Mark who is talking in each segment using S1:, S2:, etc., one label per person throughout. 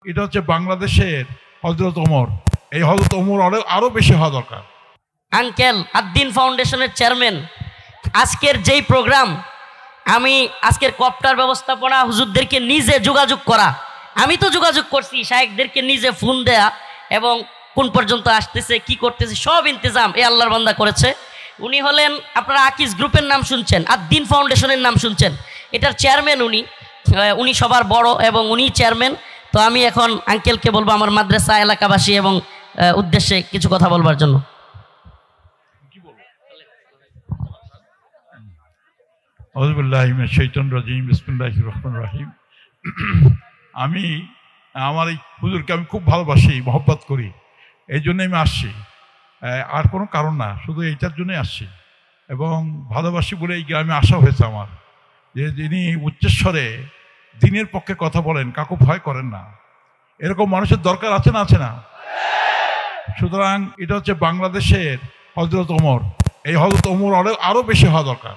S1: এটা হচ্ছে বাংলাদেশের হযরত ওমর। এই হযরত ওমর আরো বেশি হওয়া দরকার।
S2: আঙ্কেল আদ্দিন ফাউন্ডেশনের চেয়ারম্যান, আজকের যেই প্রোগ্রাম, আমি আজকের কপ্টার ব্যবস্থাপনা হুজুরদেরকে নিজে যোগাযোগ করা, আমি তো যোগাযোগ করছি, শায়েখদেরকে নিজে ফোন দেয়া এবং কোন পর্যন্ত আসতেছে কি করতেছে সব ইন্তজাম এই আল্লাহর বান্দা করেছে। উনি হলেন, আপনারা আকিজ গ্রুপের নাম শুনছেন, আদ্দিন ফাউন্ডেশনের নাম শুনছেন, এটার চেয়ারম্যান উনি সবার বড় এবং উনি চেয়ারম্যান। তো আমি এখন আঙ্কেলকে বলবো আমার মাদ্রাসা এলাকাবাসী এবং উদ্দেশ্যে কিছু কথা বলবার জন্য।
S1: আউযুবিল্লাহি মিনাশ শাইতানির রাজিম, বিসমিল্লাহির রহমানির রহিম। আমি আমার এই হুজুরকে আমি খুব ভালোবাসি, মহব্বত করি, এই জন্যই আমি আসছি, আর কোনো কারণ না, শুধু এইটার জন্যই আসছি। এবং ভালোবাসি বলে এই গ্রামে আসা হয়েছে আমার, যে যিনি উচ্চস্বরে দিনের পক্ষে কথা বলেন, কাকু ভয় করেন না, এরকম মানুষের দরকার আছে না, আছে না? সুতরাং এটা হচ্ছে বাংলাদেশের হযরত ওমর। এই হযরত ওমর আরো বেশি হওয়া দরকার।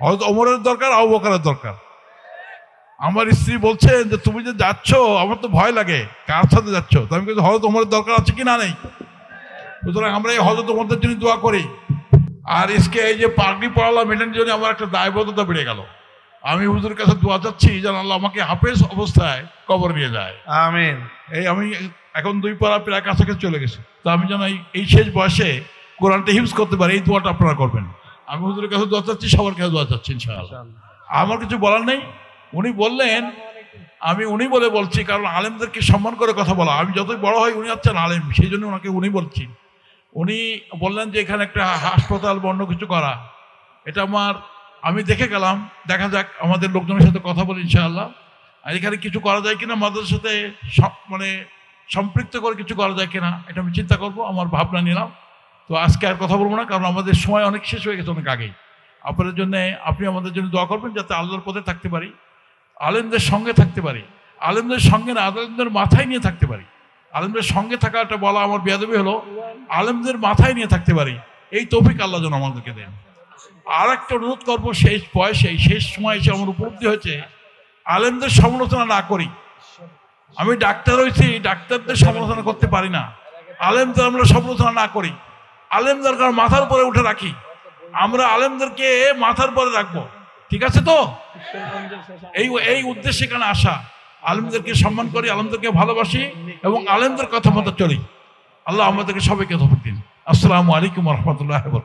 S1: হযরত ওমরের দরকার, আবু বকরের দরকার। আমার স্ত্রী বলছেন যে তুমি যে যাচ্ছ আমার তো ভয় লাগে, কার সাথে যাচ্ছ? তো আমি কিন্তু হযরত ওমরের দরকার আছে কি না নেই? সুতরাং আমরা এই হযরত ওমরদের জন্য দোয়া করি। আর আজকে এই যে পাগড়ি পড়ালাম, এটার জন্য আমার একটা দায়বদ্ধতা বেড়ে গেল। আমি হুজুরের কাছে দোয়া চাচ্ছি যেন আল্লাহ আমাকে হাফেজ অবস্থায় কবর নিয়ে যায়, আমিন। এই আমি এখন 2 পারা প্রায় কাছাকাছি চলে গেছে, তো আমি যেন এই শেষ বয়সে কোরআনটা হিফজ করতে পারি, এই দোয়াটা আপনারা করবেন। আমি হুজুরের কাছে দোয়া চাচ্ছি, সবার কাছে দোয়া চাচ্ছি ইনশাআল্লাহ। আমার কিছু বলার নেই, উনি বললেন, আমি উনি বলে বলছি, কারণ আলেমদেরকে সম্মান করে কথা বলা। আমি যতই বড় হই, উনি হচ্ছেন আলেম, সেই জন্য ওনাকে উনি বলছি। উনি বললেন যে এখানে একটা হাসপাতাল বা অন্য কিছু করা, এটা আমি দেখে গেলাম, দেখা যাক আমাদের লোকজনের সাথে কথা বলি ইনশাআল্লাহ। আর এখানে কিছু করা যায় কিনা, মাদ্রাসার সাথে সম্পৃক্ত করে কিছু করা যায় কিনা, এটা আমি চিন্তা করব, আমার ভাবনা নিলাম। তো আজকে আর কথা বলবো না, কারণ আমাদের সময় অনেক শেষ হয়ে গেছে অনেক আগেই। আপনাদের জন্য, আপনি আমাদের জন্য দোয়া করবেন যাতে আল্লাহর পথে থাকতে পারি, আলেমদের সঙ্গে থাকতে পারি, আলেমদের সঙ্গে না, আলেমদের মাথায় নিয়ে থাকতে পারি। আলেমদের সঙ্গে থাকাটা বলা আমার বেয়াদবি হলো, আলেমদের মাথায় নিয়ে থাকতে পারি, এই তৌফিক আল্লাহ যেন আমাদেরকে দেন। আর একটা অনুরোধ করবো, শেষ বয়সে, শেষ সময় এসে আমার উপলব্ধি হয়েছে, আলেমদের সমালোচনা না করি। আমি ডাক্তার হয়েছি, ডাক্তারদের সমালোচনা করতে পারি না। আলেমদের আমরা সমালোচনা না করি, আলেমদের মাথার উপরে উঠে রাখি, আমরা আলেমদেরকে মাথার উপরে রাখবো, ঠিক আছে তো? এই উদ্দেশ্যে এখানে আসা, আলেমদেরকে সম্মান করি, আলেমদেরকে ভালোবাসি এবং আলেমদের কথা মতো চলি। আল্লাহ আমাদেরকে সবাইকে তৌফিক দিন। আসসালামু আলাইকুম ওয়া রাহমাতুল্লাহি ওয়া বারাকাতুহু।